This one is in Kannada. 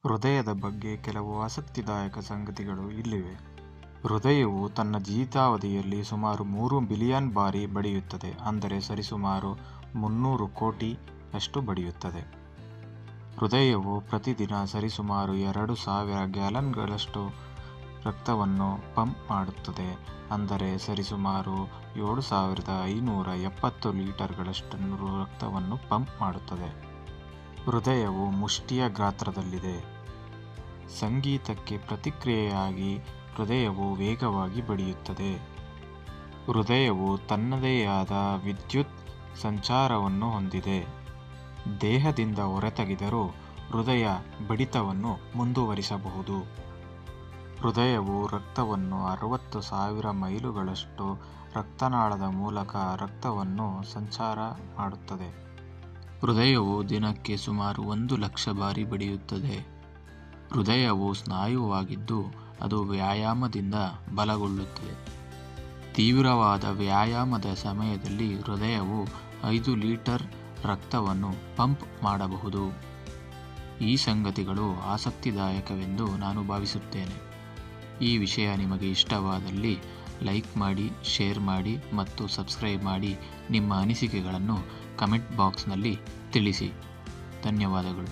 ಹೃದಯದ ಬಗ್ಗೆ ಕೆಲವು ಆಸಕ್ತಿದಾಯಕ ಸಂಗತಿಗಳು ಇಲ್ಲಿವೆ. ಹೃದಯವು ತನ್ನ ಜೀವಿತಾವಧಿಯಲ್ಲಿ ಸುಮಾರು 3 ಬಿಲಿಯನ್ ಬಾರಿ ಬಡಿಯುತ್ತದೆ, ಅಂದರೆ ಸರಿಸುಮಾರು 300 ಕೋಟಿಯಷ್ಟು ಬಡಿಯುತ್ತದೆ. ಹೃದಯವು ಪ್ರತಿದಿನ ಸರಿಸುಮಾರು 2,000 ಗ್ಯಾಲನ್ಗಳಷ್ಟು ರಕ್ತವನ್ನು ಪಂಪ್ ಮಾಡುತ್ತದೆ, ಅಂದರೆ ಸರಿಸುಮಾರು 7,570 ಲೀಟರ್ಗಳಷ್ಟು ರಕ್ತವನ್ನು ಪಂಪ್ ಮಾಡುತ್ತದೆ. ಹೃದಯವು ಮುಷ್ಟಿಯ ಗಾತ್ರದಲ್ಲಿದೆ. ಸಂಗೀತಕ್ಕೆ ಪ್ರತಿಕ್ರಿಯೆಯಾಗಿ ಹೃದಯವು ವೇಗವಾಗಿ ಬಡಿಯುತ್ತದೆ. ಹೃದಯವು ತನ್ನದೇ ಆದ ವಿದ್ಯುತ್ ಸಂಚಾರವನ್ನು ಹೊಂದಿದೆ. ದೇಹದಿಂದ ಹೊರತೆಗೆದರೂ ಹೃದಯ ಬಡಿತವನ್ನು ಮುಂದುವರಿಸಬಹುದು. ಹೃದಯವು ರಕ್ತವನ್ನು 60,000 ಮೈಲುಗಳಷ್ಟು ರಕ್ತನಾಳದ ಮೂಲಕ ರಕ್ತವನ್ನು ಸಂಚಾರ ಮಾಡುತ್ತದೆ. ಹೃದಯವು ದಿನಕ್ಕೆ ಸುಮಾರು 1,00,000 ಬಾರಿ ಬಡಿಯುತ್ತದೆ. ಹೃದಯವು ಸ್ನಾಯುವಾಗಿದ್ದು ಅದು ವ್ಯಾಯಾಮದಿಂದ ಬಲಗೊಳ್ಳುತ್ತದೆ. ತೀವ್ರವಾದ ವ್ಯಾಯಾಮದ ಸಮಯದಲ್ಲಿ ಹೃದಯವು 5 ಲೀಟರ್ ರಕ್ತವನ್ನು ಪಂಪ್ ಮಾಡಬಹುದು. ಈ ಸಂಗತಿಗಳು ಆಸಕ್ತಿದಾಯಕವೆಂದು ನಾನು ಭಾವಿಸುತ್ತೇನೆ. ಈ ವಿಷಯ ನಿಮಗೆ ಇಷ್ಟವಾದಲ್ಲಿ ಲೈಕ್ ಮಾಡಿ, ಶೇರ್ ಮಾಡಿ ಮತ್ತು ಸಬ್ಸ್ಕ್ರೈಬ್ ಮಾಡಿ. ನಿಮ್ಮ ಅನಿಸಿಕೆಗಳನ್ನು ಕಮೆಂಟ್ ಬಾಕ್ಸ್ನಲ್ಲಿ ತಿಳಿಸಿ. ಧನ್ಯವಾದಗಳು.